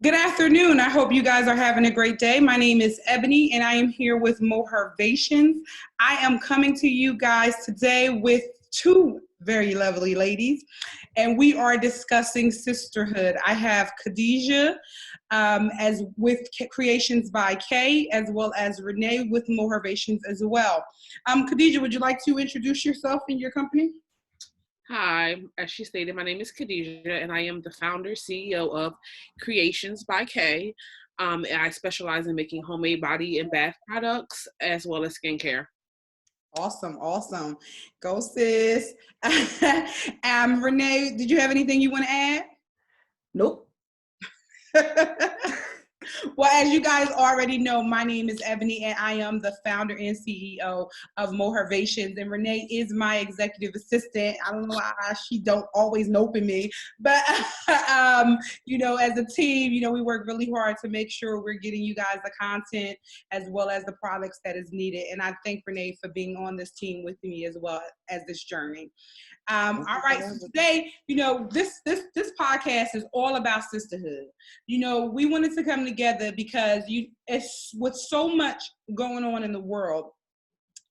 Good afternoon. I hope you guys are having a great day. My name is Ebony and I am here with Motivations. I am coming to you guys today with two very lovely ladies and we are discussing sisterhood. I have Khadijah as with Creations by K as well as Renee with Motivations as well. Khadijah, would you like to introduce yourself and your company? Hi, as she stated, my name is Khadijah, and I am the founder, CEO of Creations by K. And I specialize in making homemade body and bath products as well as skincare. Awesome, awesome. Go sis. Renee, did you have anything you want to add? Nope. Well, as you guys already know, my name is Ebony and I am the founder and CEO of Motivations. And Renee is my executive assistant. I don't know why she don't always open me, but as a team, we work really hard to make sure we're getting you guys the content as well as the products that is needed. And I thank Renee for being on this team with me as well as this journey. All right, so today, this podcast is all about sisterhood. We wanted to come together because it's with so much going on in the world.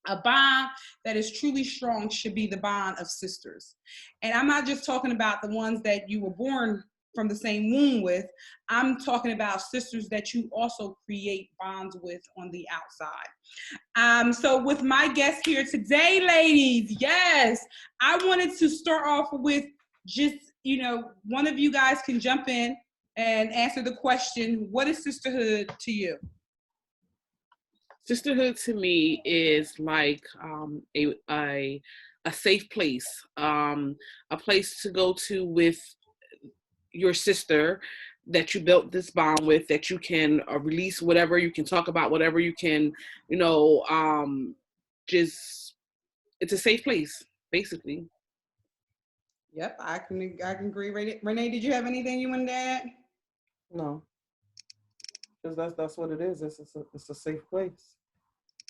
A bond that is truly strong should be the bond of sisters. And I'm not just talking about the ones that you were born from the same womb with. I'm talking about sisters that you also create bonds with on the outside. So with my guest here today, ladies, yes, I wanted to start off with just, one of you guys can jump in and answer the question, what is sisterhood to you? Sisterhood to me is like a safe place, a place to go to with your sister that you built this bond with, that you can release whatever, you can talk about whatever, you can, just, it's a safe place, basically. Yep, I can agree. Renee, did you have anything you wanted to add? No, because that's what it is. It's a safe place.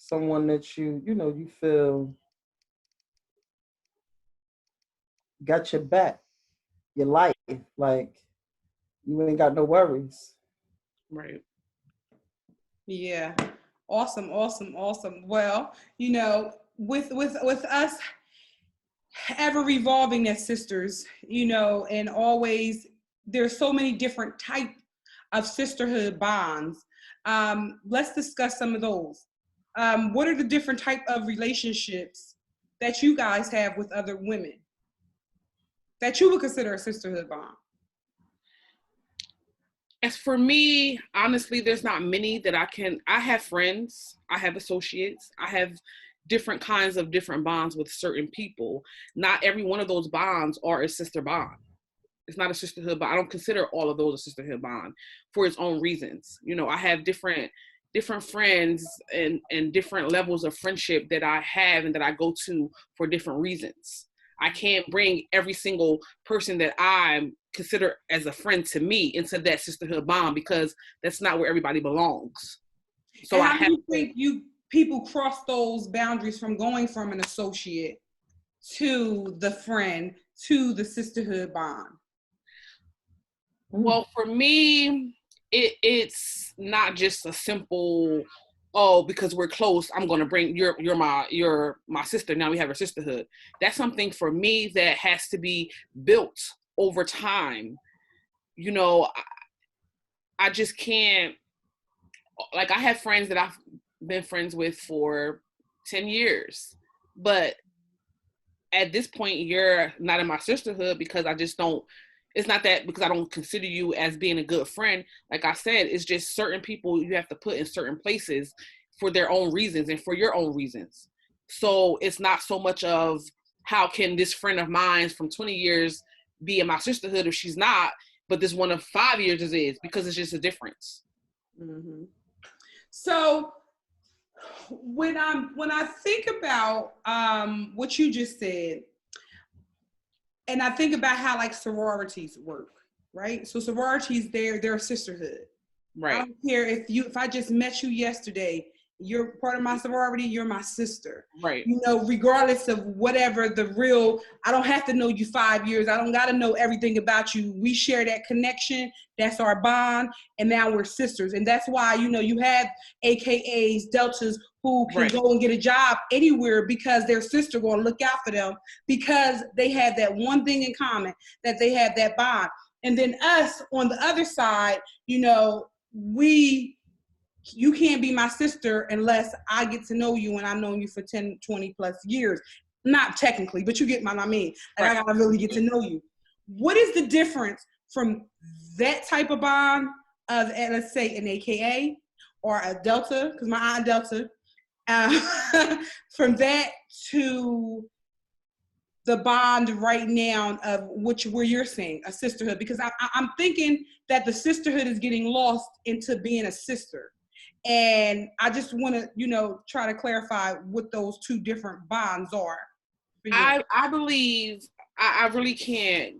Someone that you feel got your back, your life. Like you ain't got no worries. Right. Yeah. Awesome, awesome, awesome. Well, with us ever revolving as sisters, and always there's so many different type of sisterhood bonds. Let's discuss some of those. What are the different type of relationships that you guys have with other women that you would consider a sisterhood bond? As for me, honestly, there's not many that I have friends, I have associates, I have different kinds of different bonds with certain people. Not every one of those bonds are a sister bond. It's not a sisterhood, but I don't consider all of those a sisterhood bond for its own reasons. I have different friends and different levels of friendship that I have and that I go to for different reasons. I can't bring every single person that I consider as a friend to me into that sisterhood bond because that's not where everybody belongs. So how do you think people cross those boundaries from going from an associate to the friend to the sisterhood bond? Well, for me, it's not just a simple, because we're close, I'm gonna bring you're my sister. Now we have a sisterhood. That's something for me that has to be built over time. I just can't, like, I have friends that I've been friends with for 10 years, but at this point you're not in my sisterhood because I just don't, it's not that because I don't consider you as being a good friend. Like I said, it's just certain people you have to put in certain places for their own reasons and for your own reasons. So it's not so much of how can this friend of mine from 20 years be in my sisterhood if she's not, but this one of 5 years is, because it's just a difference. Mm-hmm. So when I think about what you just said, and I think about how like sororities work, right? So sororities, they're a sisterhood. Right. I don't care if I just met you yesterday you're part of my sorority, you're my sister. Right. You know, regardless of whatever the real, I don't have to know you 5 years. I don't got to know everything about you. We share that connection. That's our bond. And now we're sisters. And that's why, you know, you have AKAs, Deltas, who can go and get a job anywhere because their sister going to look out for them because they have that one thing in common, that they have that bond. And then us on the other side, you know, you can't be my sister unless I get to know you and I've known you for 10, 20 plus years. Not technically, but you get what I mean. Like, I gotta really get to know you. What is the difference from that type of bond of, let's say, an AKA or a Delta, because my aunt Delta, from that to the bond right now of where you're saying a sisterhood? Because I'm thinking that the sisterhood is getting lost into being a sister. And I just want to, you know, try to clarify what those two different bonds are. I believe I really can't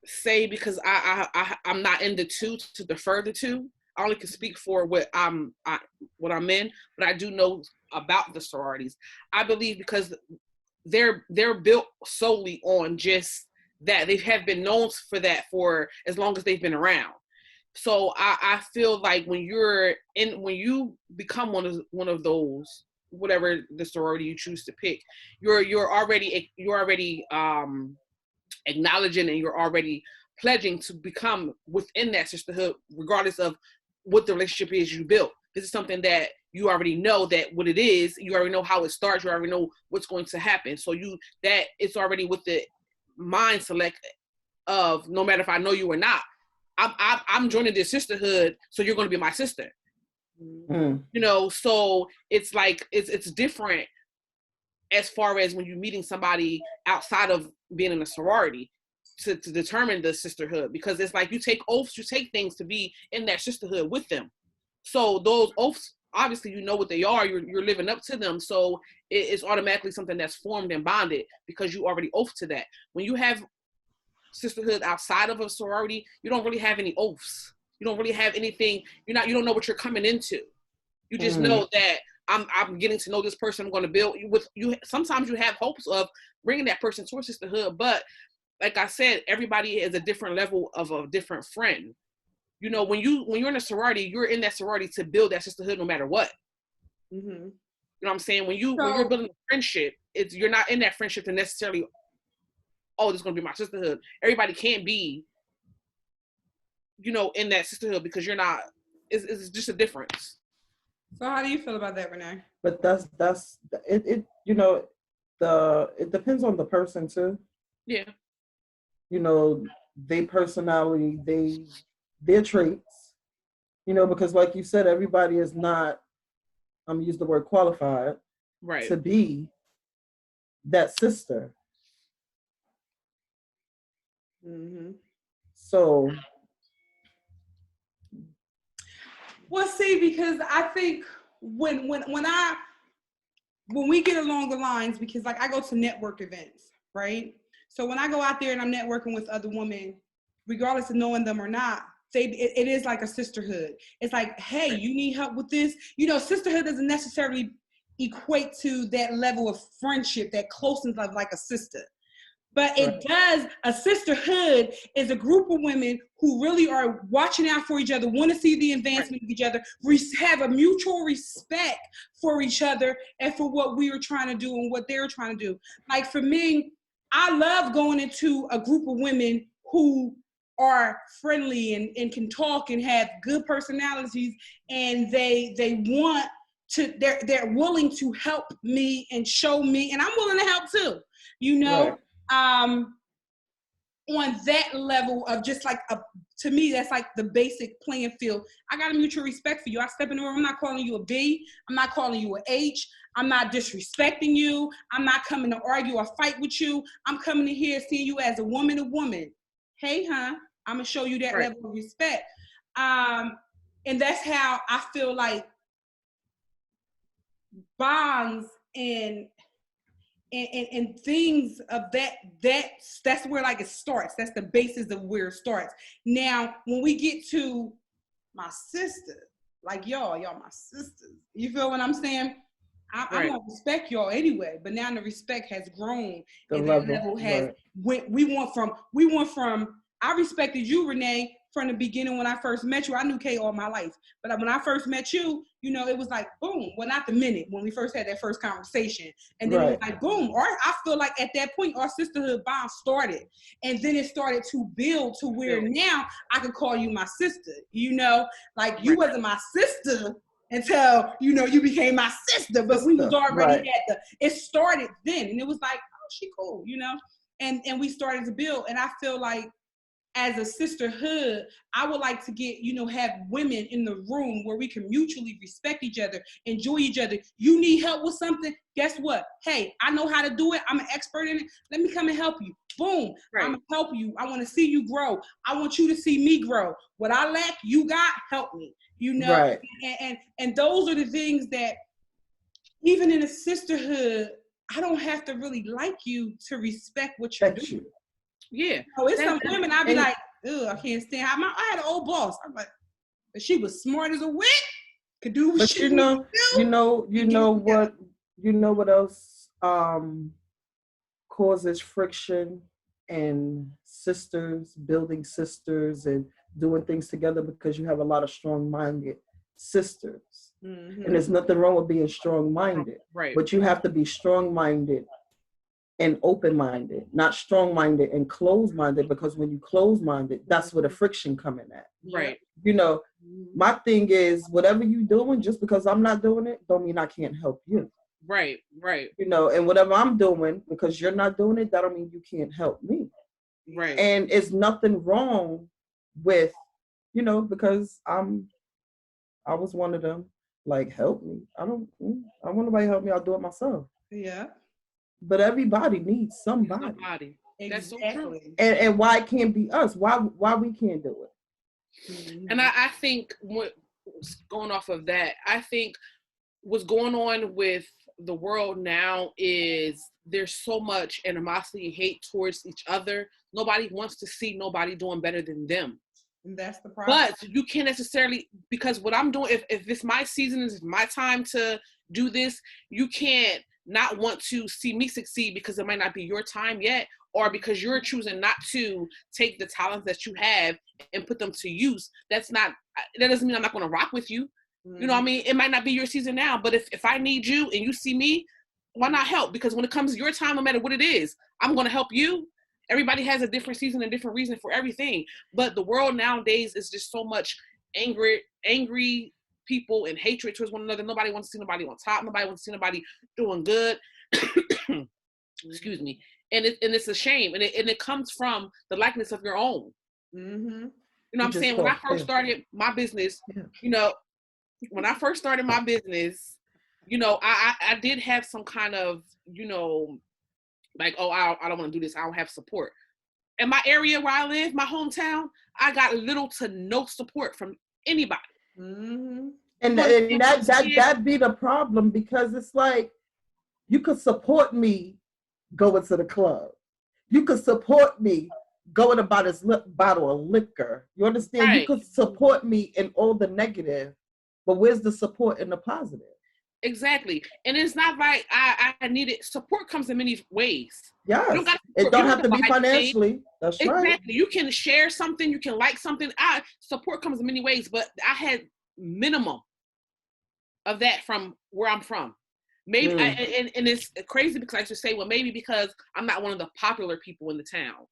say because I'm not in the two to defer the two. I only can speak for what I'm in, but I do know about the sororities. I believe because they're built solely on just that. They have been known for that for as long as they've been around. So I feel like when you become one of those, whatever the sorority you choose to pick, you're already acknowledging and you're already pledging to become within that sisterhood, regardless of what the relationship is you built. This is something that you already know that what it is. You already know how it starts. You already know what's going to happen. So that it's already with the mind select of no matter if I know you or not. I'm joining this sisterhood, so you're going to be my sister. You know, so it's like it's different as far as when you're meeting somebody outside of being in a sorority to determine the sisterhood, because it's like you take oaths, you take things to be in that sisterhood with them. So those oaths, obviously, you know what they are. You're living up to them, so it's automatically something that's formed and bonded because you already oath to that. When you have sisterhood outside of a sorority, you don't really have any oaths. You don't really have anything. You don't know what you're coming into. You just know that I'm getting to know this person. I'm going to build with you. Sometimes you have hopes of bringing that person to a sisterhood, but like I said, everybody is a different level of a different friend. You know, when you're in a sorority, you're in that sorority to build that sisterhood no matter what. You know what I'm saying? When you're building a friendship, you're not in that friendship to necessarily, oh, this is going to be my sisterhood. Everybody can't be, you know, in that sisterhood because you're not, it's just a difference. So how do you feel about that, Renee? But that's it, you know, it depends on the person too. Yeah. You know, their personality, their traits, you know, because like you said, everybody is not, I'm gonna use the word qualified, to be that sister. So, well, see, because I think when we get along the lines, because like I go to network events, right? So when I go out there and I'm networking with other women, regardless of knowing them or not, it is like a sisterhood. It's like, hey, you need help with this. You know, sisterhood doesn't necessarily equate to that level of friendship, that closeness of like a sister. But it does, a sisterhood is a group of women who really are watching out for each other, want to see the advancement of each other, have a mutual respect for each other and for what we are trying to do and what they're trying to do. Like for me, I love going into a group of women who are friendly and can talk and have good personalities, and they want to, they're willing to help me and show me, and I'm willing to help too, you know? On that level of just like to me, that's like the basic playing field. I got a mutual respect for you. I step in the room, I'm not calling you a B, I'm not calling you a H, I'm not disrespecting you, I'm not coming to argue or fight with you. I'm coming in here seeing you as a woman to woman. Hey, I'm gonna show you that level of respect. And that's how I feel like bonds and things of that's where like it starts. That's the basis of where it starts. Now, when we get to my sister, like y'all my sisters. You feel what I'm saying? I'm gonna respect y'all anyway, but now the respect has grown, and that level has we went from I respected you, Renee, from the beginning when I first met you. I knew Kay all my life, but when I first met you, you know, it was like boom. Well, not the minute when we first had that first conversation, and then it was like boom. Or I feel like at that point our sisterhood bond started, and then it started to build to where now I can call you my sister. You know, like you wasn't my sister until, you know, you became my sister, but we was already at it started then, and it was like, oh, she cool, you know, and we started to build, and I feel like as a sisterhood, I would like to get, you know, have women in the room where we can mutually respect each other, enjoy each other. You need help with something? Guess what? Hey, I know how to do it. I'm an expert in it. Let me come and help you. Boom. I'm going to help you. I want to see you grow. I want you to see me grow. What I lack, you got, help me. You know? And those are the things that even in a sisterhood, I don't have to really like you to respect what you're doing. Yeah. Oh, it's some women I'd be like, ugh, I can't stand. I had an old boss. I'm like, but she was smart as a whip. Could do what she you know what else causes friction and building sisters and doing things together, because you have a lot of strong-minded sisters. Mm-hmm. And there's nothing wrong with being strong-minded. Right. But you have to be strong-minded and open-minded, not strong-minded and closed-minded, because when you closed-minded, that's where the friction coming at. Right. You know, my thing is, whatever you doing, just because I'm not doing it, don't mean I can't help you. Right. You know, and whatever I'm doing, because you're not doing it, that don't mean you can't help me. Right. And it's nothing wrong with, you know, because I was one of them, like, help me. I want nobody to help me, I'll do it myself. Yeah. But everybody needs somebody. That's so true. And why it can't be us? Why we can't do it? Mm-hmm. And I think going off of that, I think what's going on with the world now is there's so much animosity and hate towards each other. Nobody wants to see nobody doing better than them. And that's the problem. But you can't necessarily, because what I'm doing, if it's my season, it's my time to do this, you can't not want to see me succeed because it might not be your time yet, or because you're choosing not to take the talents that you have and put them to use. That doesn't mean I'm not going to rock with you. Mm-hmm. You know what I mean? It might not be your season now, but if I need you and you see me, why not help? Because when it comes to your time, no matter what it is, I'm going to help you. Everybody has a different season and different reason for everything. But the world nowadays is just so much angry people and hatred towards one another. Nobody wants to see nobody on top. Nobody wants to see nobody doing good. Excuse me. And it's a shame. And it comes from the likeness of your own. Mm-hmm. You know what I'm saying? When I first started my business, you know, I did have some kind of, you know, like, oh, I don't want to do this. I don't have support. In my area where I live, my hometown, I got little to no support from anybody. Mm-hmm. And that be the problem, because it's like, you could support me going to the club. You could support me going to buy this bottle of liquor. You understand? Right. You could support me in all the negative, but where's the support in the positive? Exactly. And it's not like I need it. Support comes in many ways. Yes. It don't have to be financially. That's right. Exactly. You can share something. You can like something. Support comes in many ways, but I had minimum of that from where I'm from. Maybe, and it's crazy because I used to say, well, maybe because I'm not one of the popular people in the town.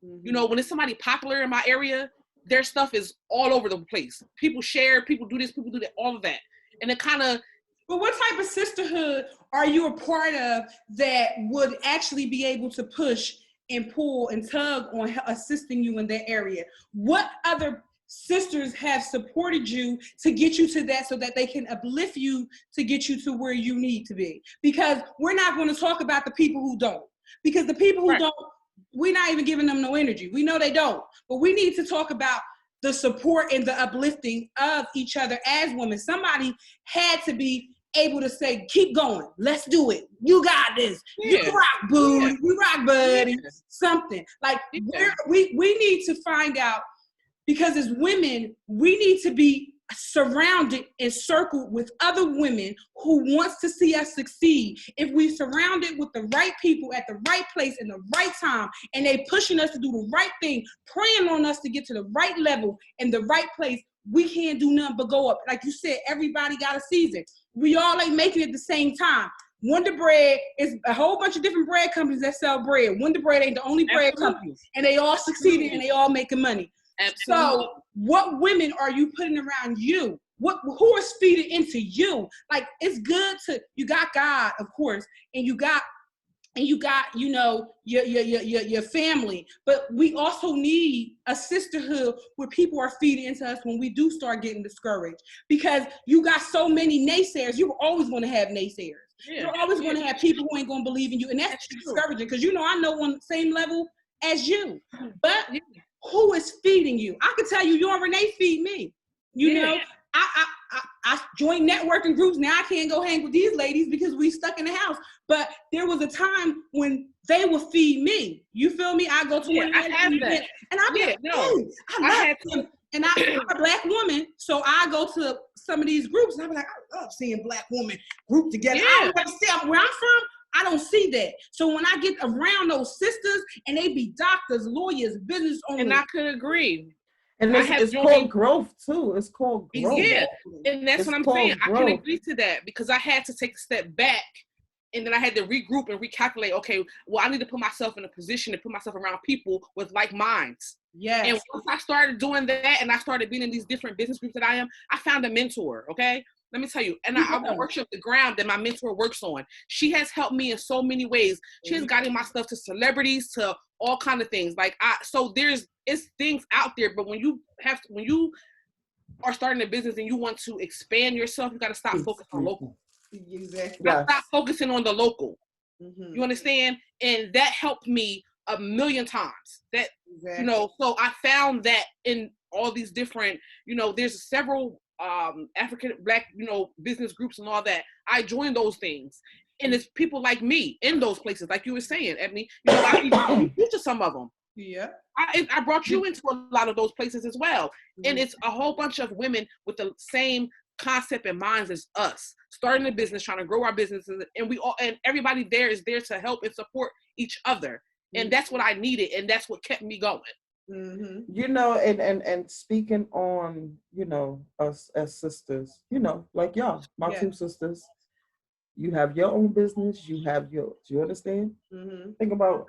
Mm-hmm. You know, when it's somebody popular in my area, their stuff is all over the place. People share, people do this, people do that, all of that. And it kind of... But what type of sisterhood are you a part of that would actually be able to push and pull and tug on assisting you in that area? What other sisters have supported you to get you to that so that they can uplift you to get you to where you need to be? Because we're not going to talk about the people who don't. Because the people who don't, we're not even giving them no energy. We know they don't. But we need to talk about the support and the uplifting of each other as women. Somebody had to be able to say, keep going, let's do it, you got this, you rock, boo, you rock, buddy, something. Like, we need to find out, because as women, we need to be surrounded and circled with other women who wants to see us succeed, if we surrounded with the right people at the right place in the right time, and they pushing us to do the right thing, praying on us to get to the right level in the right place, we can't do nothing but go up. Like you said, everybody got a season. We all ain't making it at the same time. Wonder Bread is a whole bunch of different bread companies that sell bread. Wonder Bread ain't the only bread company, and they all succeeding and they all making money. Absolutely. So what women are you putting around you? Who is feeding into you? Like, it's good to, you got God, of course, and you got, you know, your family, but we also need a sisterhood where people are feeding into us when we do start getting discouraged, because you got so many naysayers. You're always going to have naysayers. Yeah. You're always going to have people who ain't going to believe in you, and that's discouraging, because, you know, I know on the same level as you, but who is feeding you? I can tell you, you and Renee feed me. You know, I joined networking groups. Now I can't go hang with these ladies because we stuck in the house. But there was a time when they would feed me. You feel me? I go to one I have that. And I'll be like, hey, I love them. And I'm a Black woman, so I go to some of these groups, and I'm like, I love seeing Black women grouped together. I don't understand where I'm from. I don't see that. So when I get around those sisters, and they be doctors, lawyers, business owners. And I could agree. And it's called growth too. It's called growth. Yeah, and that's what I'm saying. Growth. I can agree to that, because I had to take a step back, and then I had to regroup and recalculate. Okay, well, I need to put myself in a position to put myself around people with like minds. Yeah. And once I started doing that, and I started being in these different business groups that I am, I found a mentor. Okay. Let me tell you, and I worship the ground that my mentor works on. She has helped me in so many ways. She has gotten my stuff to celebrities, to all kind of things. Like so it's things out there, but when you are starting a business and you want to expand yourself, you got to stop focusing on local. Exactly. Stop focusing on the local. Mm-hmm. You understand? And that helped me a million times. That you know, so I found that in all these different, you know, there's several African Black, you know, business groups and all that. I joined those things, and it's people like me in those places, like you were saying, Ebony. You know, I teach to some of them. Yeah, I brought you into a lot of those places as well, and it's a whole bunch of women with the same concept and minds as us, starting a business, trying to grow our businesses, and we all, and everybody there is there to help and support each other, and that's what I needed, and that's what kept me going. Mm-hmm. You know, and speaking on, you know, us as sisters, you know, like y'all, my two sisters, you have your own business, you have yours. You understand? Mm-hmm. Think about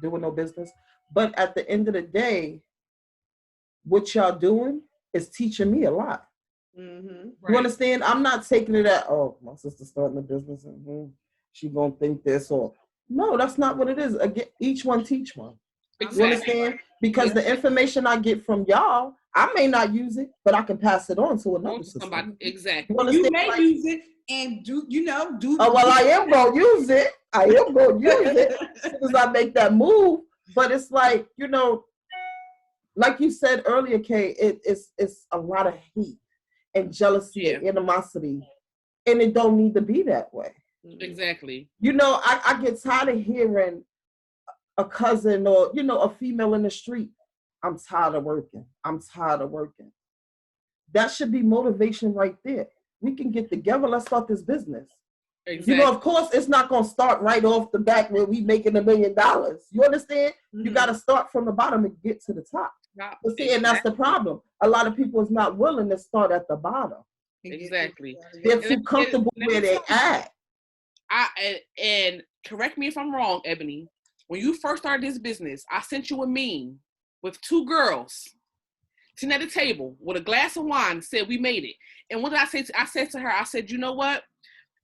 doing no business, but at the end of the day, what y'all doing is teaching me a lot. Mm-hmm. Right. You understand? I'm not taking it at, oh, my sister's starting a business and she gonna think this, or no, that's not what it is. Again, each one teach one. Exactly. You understand? Because the information I get from y'all, I may not use it, but I can pass it on to another somebody. Exactly. You may use it and do. Oh, well, I am gonna use it. I am gonna use it as soon as I make that move. But it's like, you know, like you said earlier, Kay, it's a lot of hate and jealousy and animosity, and it don't need to be that way. Exactly. You know, I get tired of hearing a cousin or, you know, a female in the street, I'm tired of working. I'm tired of working. That should be motivation right there. We can get together. Let's start this business. Exactly. You know, of course, it's not going to start right off the back where we making $1 million. You understand? Mm-hmm. You got to start from the bottom and get to the top. But see, and that's the problem. A lot of people is not willing to start at the bottom. Exactly. They're too comfortable where they at. And correct me if I'm wrong, Ebony. When you first started this business, I sent you a meme with 2 girls sitting at a table with a glass of wine and said, we made it. And what did I say? I said to her, I said, you know what?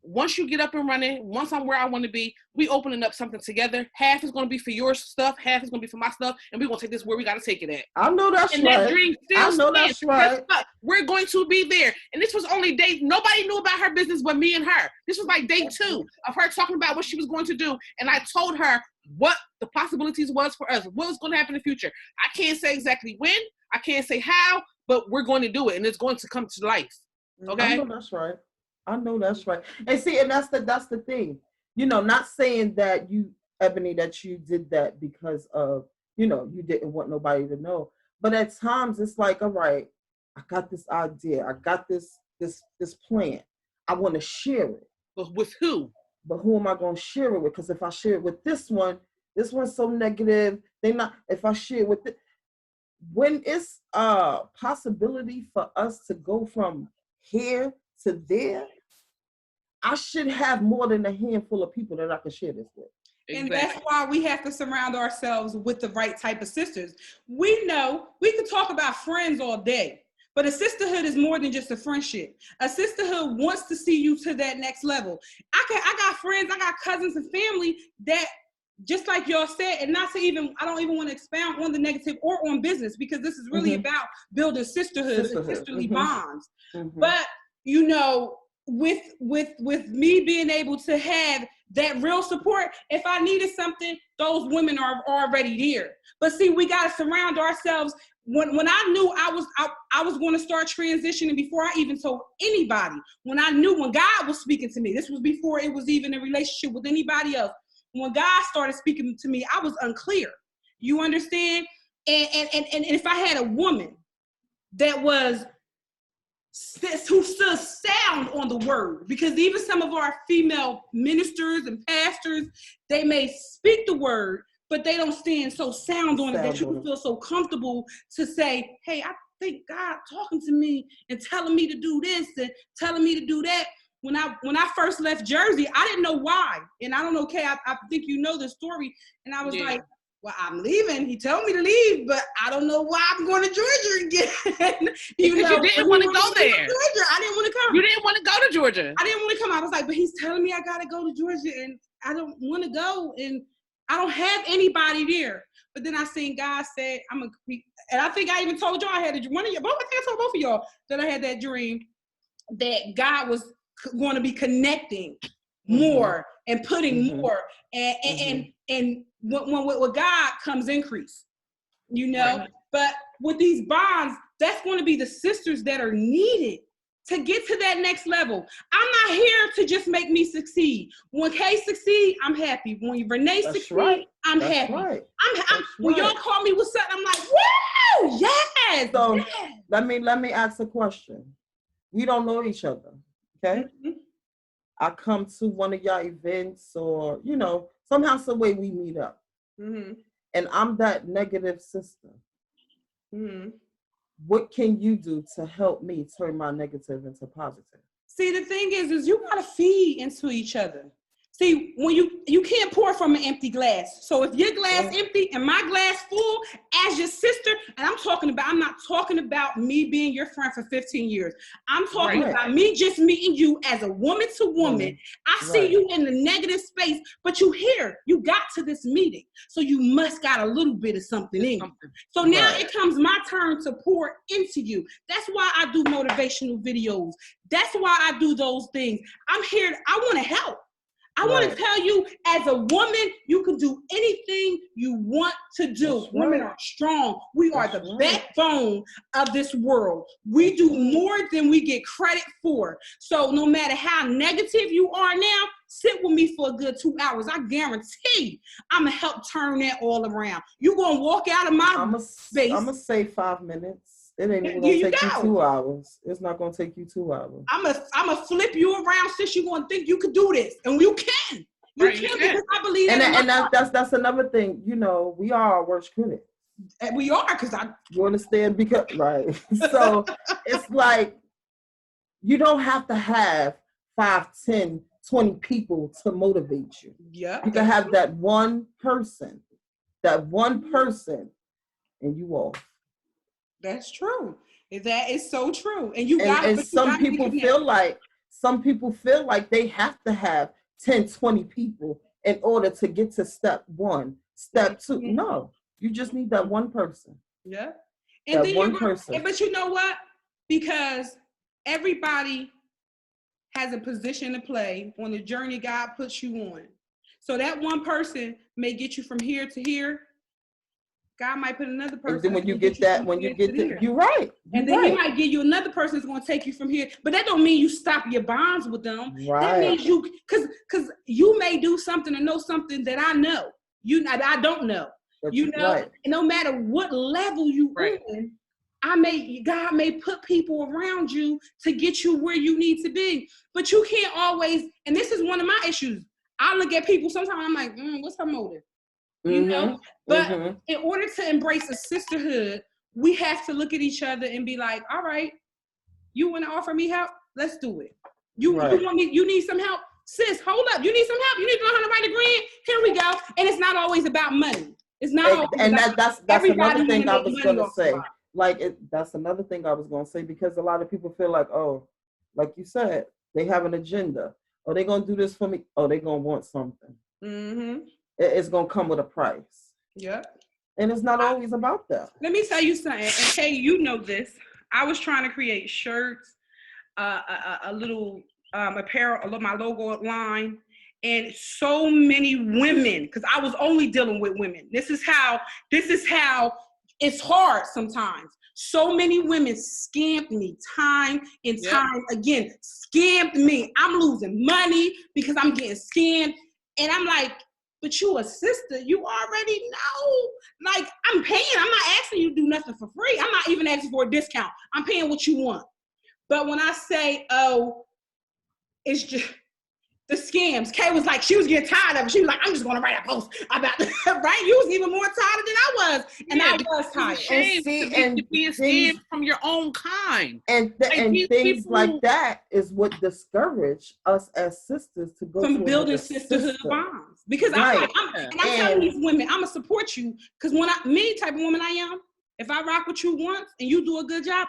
Once you get up and running, once I'm where I want to be, we opening up something together. Half is going to be for your stuff, half is going to be for my stuff, and we're going to take this where we got to take it at. I know that's and right. That dream still I know stands. That's right. We're going to be there. And this was only day, nobody knew about her business but me and her. This was like day 2 of her talking about what she was going to do. And I told her what the possibilities was for us, what was going to happen in the future. I can't say exactly when, I can't say how, but we're going to do it, and it's going to come to life. Okay? I know that's right. I know that's right. And see, and that's the thing. You know, not saying that you, Ebony, that you did that because of, you know, you didn't want nobody to know. But at times it's like, all right, I got this idea. I got this plan. I want to share it. But with who? But who am I going to share it with? Because if I share it with this one's so negative. If I share it with when it's a possibility for us to go from here to there, I should have more than a handful of people that I can share this with. And that's why we have to surround ourselves with the right type of sisters. We know we could talk about friends all day, but a sisterhood is more than just a friendship. A sisterhood wants to see you to that next level. I got friends, I got cousins and family that, just like y'all said, and I don't even want to expound on the negative or on business, because this is really about building sisterhoods and sisterly bonds. But you know, with me being able to have that real support, if I needed something, those women are already there. But see, we got to surround ourselves. When I knew I was going to start transitioning, before I even told anybody, when God was speaking to me, this was before it was even a relationship with anybody else. When God started speaking to me, I was unclear. You understand? And if I had a woman that was who stood sound on the word, because even some of our female ministers and pastors, they may speak the word, but they don't stand so sound on it that you can feel so comfortable to say, hey, I think God talking to me and telling me to do this and telling me to do that. When I first left Jersey, I didn't know why. And I don't know, Kay, I think you know the story. And I was like, well, I'm leaving. He told me to leave, but I don't know why I'm going to Georgia again. You didn't want to go there. Georgia. I didn't want to come. You didn't want to go to Georgia. I didn't want to come. I was like, but he's telling me I got to go to Georgia, and I don't want to go, and I don't have anybody there. But then I seen God said, and I think I even told y'all I had I think I told both of y'all that I had that dream that God was going to be connecting more and putting more, and with God comes increase, you know. Right. But with these bonds, that's going to be the sisters that are needed to get to that next level. I'm not here to just make me succeed. When Kay succeed, I'm happy. When Renee succeed, I'm happy. Right. When y'all call me with something, I'm like, woo, yes. So yes. let me ask a question. We don't know each other, okay? I come to one of y'all events, or somehow, some way we meet up, and I'm that negative sister. What can you do to help me turn my negative into positive? See, the thing is you gotta feed into each other. See, when you can't pour from an empty glass. So if your glass empty and my glass full, as your sister, and I'm not talking about me being your friend for 15 years. I'm talking about me just meeting you as a woman to woman. I see you in the negative space, but you got to this meeting. So you must got a little bit of something in you. So now it comes my turn to pour into you. That's why I do motivational videos. That's why I do those things. I'm here, I want to help. I want to tell you, as a woman, you can do anything you want to do. Women are strong. We are the backbone of this world. We do more than we get credit for. So no matter how negative you are now, sit with me for a good 2 hours. I guarantee I'm going to help turn that all around. You're going to walk out of my space. I'm going to say 5 minutes. It ain't even going to take you 2 hours. It's not going to take you 2 hours. I'm gonna flip you around, since you're going to think you could do this. And you can. You can, because I believe that. And that's another thing. We are our worst critics. And we are, because You understand? Because, So it's like, you don't have to have 5, 10, 20 people to motivate you. Yeah. You can have that one person, and you off. That's true. That is so true. And some people feel like they have to have 10, 20 people in order to get to step 1, step 2. No, you just need that one person. Yeah. And then one person. But you know what? Because everybody has a position to play on the journey God puts you on. So that one person may get you from here to here. God might put another person. And then when you get there, you're right. And then he might give you another person that's going to take you from here. But that don't mean you stop your bonds with them. Right. That means because you may do something or know something that I know. I don't know. And no matter what level you in, God may put people around you to get you where you need to be. But you can't always, and this is one of my issues. I look at people sometimes, I'm like, what's her motive? You know? But in order to embrace a sisterhood, we have to look at each other and be like, all right, you want to offer me help? Let's do it. You want me, you need some help? Sis, hold up. You need some help? You need to know how to write a grant? Here we go. And it's not always about money. It's not always and about that's another thing I was going to say. That's another thing I was going to say, because a lot of people feel like, oh, like you said, they have an agenda. Oh, they're going to do this for me. Oh, they're going to want something. It's going to come with a price. Yeah. And it's not always about that. Let me tell you something. And Kay, you know this. I was trying to create shirts, a little apparel, my logo line, and so many women, because I was only dealing with women. This is how it's hard sometimes. So many women scammed me time and time again. Scammed me. I'm losing money because I'm getting scammed. And I'm like, but you a sister, you already know. Like, I'm paying. I'm not asking you to do nothing for free. I'm not even asking for a discount. I'm paying what you want. But when I say, oh, it's just the scams, Kay was like, she was getting tired of it. She was like, I'm just going to write a post about it, right? You was even more tired than I was. And I was tired. And being scammed from your own kind. And things like that is what discourage us as sisters to go from building sisterhood bonds. Because I'm telling these women, I'm going to support you. Because me type of woman I am, if I rock with you once and you do a good job,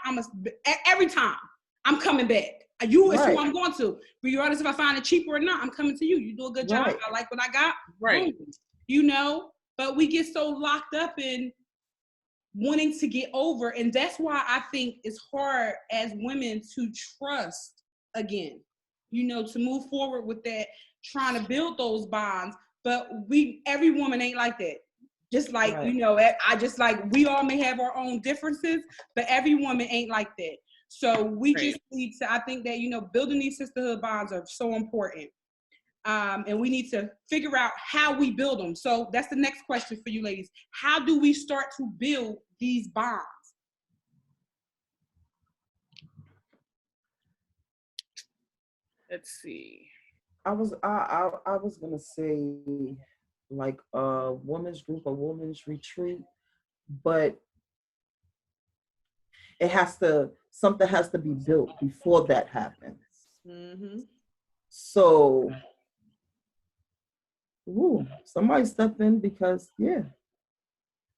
every time I'm coming back. You is who I'm going to. Regardless if I find it cheaper or not, I'm coming to you. You do a good job. I like what I got. Right. Boom. You know, but we get so locked up in wanting to get over. And that's why I think it's hard as women to trust again, you know, to move forward with that, trying to build those bonds. But every woman ain't like that. Just like, you know, we all may have our own differences, but every woman ain't like that. So we just need to, I think that, you know, building these sisterhood bonds are so important. And we need to figure out how we build them. So that's the next question for you ladies. How do we start to build these bonds? Let's see. I was going to say like a women's group, a women's retreat, but something has to be built before that happens. So, somebody step in, because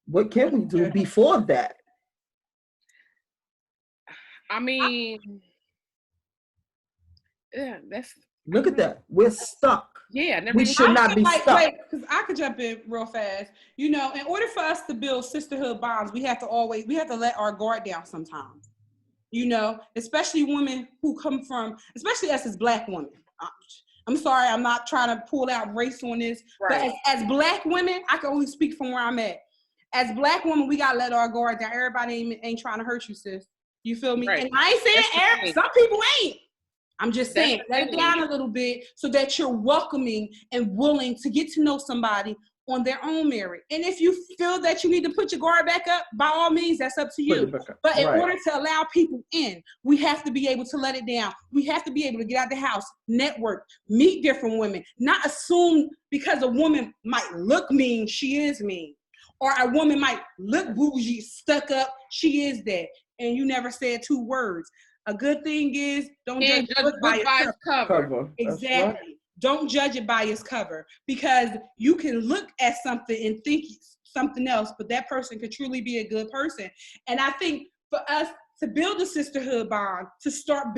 what can we do before that? I mean, look at that. We're stuck. Yeah, we should not be stuck. Wait, because I could jump in real fast. You know, in order for us to build sisterhood bonds, we have to let our guard down sometimes. You know, especially women who come from, especially us as Black women. I'm sorry, I'm not trying to pull out race on this, but as Black women, I can only speak from where I'm at. As Black women, we gotta let our guard down. Everybody ain't trying to hurt you, sis. You feel me? And I ain't saying some people ain't. I'm just saying, let it down a little bit so that you're welcoming and willing to get to know somebody on their own merit. And if you feel that you need to put your guard back up, by all means, that's up to you. But in order to allow people in, we have to be able to let it down. We have to be able to get out the house, network, meet different women, not assume because a woman might look mean, she is mean. Or a woman might look bougie, stuck up, she is that. And you never said 2 words. A good thing is, don't judge a book by its cover. Exactly. Right. Don't judge it by its cover, because you can look at something and think something else, but that person could truly be a good person. And I think for us to build a sisterhood bond, to start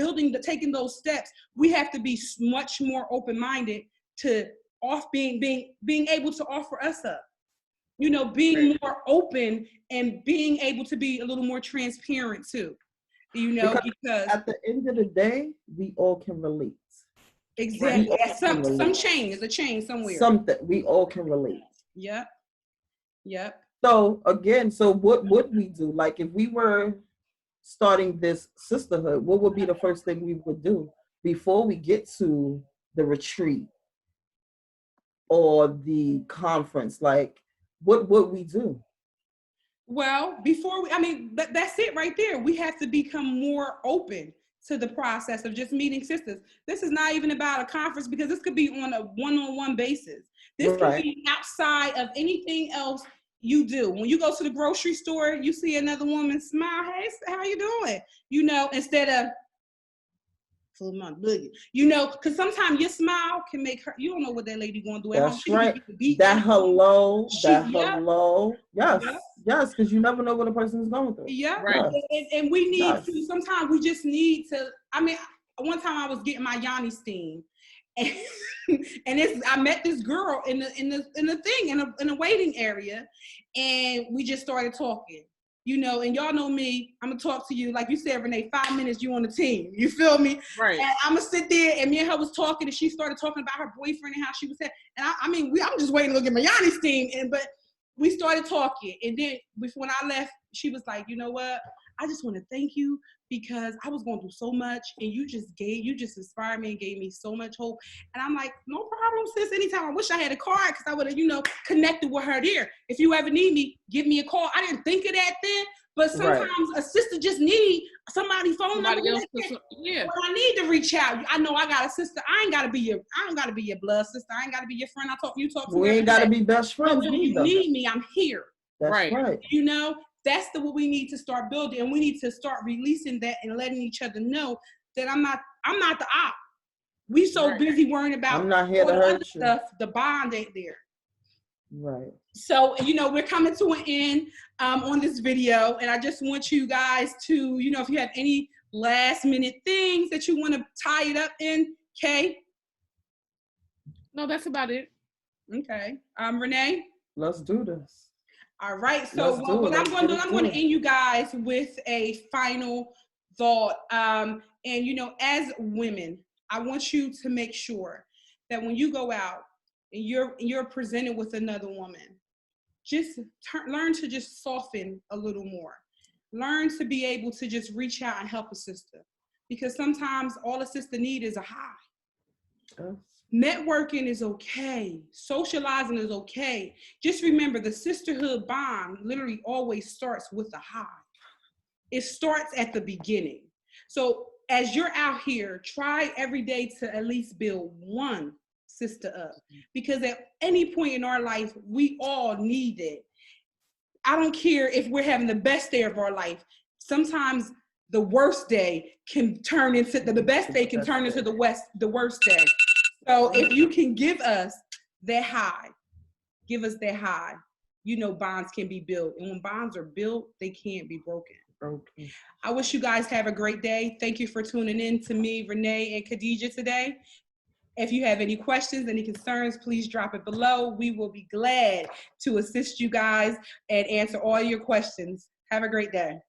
taking those steps, we have to be much more open-minded to being able to offer us up. You know, being more open and being able to be a little more transparent too. You know, because at the end of the day, we all can relate. Exactly. Some chain is a chain somewhere. Something we all can relate. Yep. So again, what would we do? Like if we were starting this sisterhood, what would be the first thing we would do before we get to the retreat or the conference? Like, what would we do? Well, that's it right there. We have to become more open to the process of just meeting sisters. This is not even about a conference, because this could be on a one-on-one basis. This could be outside of anything else you do. When you go to the grocery store, you see another woman, smile, hey, how you doing? You know, instead of full month boogie. You know, because sometimes your smile can make her, you don't know what that lady going to do at home. That's right. That hello. Yes. Yep. Yes, because you never know what a person is going through. Yeah. Right. And we need to, sometimes we just need to, one time I was getting my Yanni steam. And, I met this girl in the waiting area, and we just started talking. You know, and y'all know me, I'm gonna talk to you, like you said, Renee, 5 minutes, you on the team. You feel me? Right. And I'm gonna sit there, and me and her was talking, and she started talking about her boyfriend and how she was saying, and I'm just waiting to look at my Yanni's team, but we started talking, and then when I left, she was like, you know what? I just want to thank you, because I was going through so much, and you just inspired me and gave me so much hope. And I'm like, no problem, sis. Anytime. I wish I had a card, because I would have, connected with her there. If you ever need me, give me a call. I didn't think of that then, but sometimes a sister just need somebody's phone number. Yeah. When I need to reach out, I know I got a sister. I don't gotta be your blood sister. I ain't gotta be your friend. You talk to we ain't gotta be best friends. When you need me, I'm here. That's right. You know, that's what we need to start building, and we need to start releasing that and letting each other know that I'm not the op. We so busy worrying about I'm not here to hurt you. Stuff. The bond ain't there. Right. So, we're coming to an end on this video, and I just want you guys to, if you have any last minute things that you want to tie it up in, Kay? No, that's about it. Okay. Renee? Let's do this. All right. So what I'm going to do, I'm going to end you guys with a final thought. And, as women, I want you to make sure that when you go out and you're presented with another woman, just learn to just soften a little more. Learn to be able to just reach out and help a sister, because sometimes all a sister needs is a hi. Networking is okay. Socializing is okay. Just remember, the sisterhood bond literally always starts with a hi. It starts at the beginning. So as you're out here, try every day to at least build one sister up, because at any point in our life, we all need it. I don't care if we're having the best day of our life. Sometimes the worst day can turn into the best day can turn into the worst day. So if you can give us that high, bonds can be built. And when bonds are built, they can't be broken. I wish you guys have a great day. Thank you for tuning in to me, Renee, and Khadijah today. If you have any questions, any concerns, please drop it below. We will be glad to assist you guys and answer all your questions. Have a great day.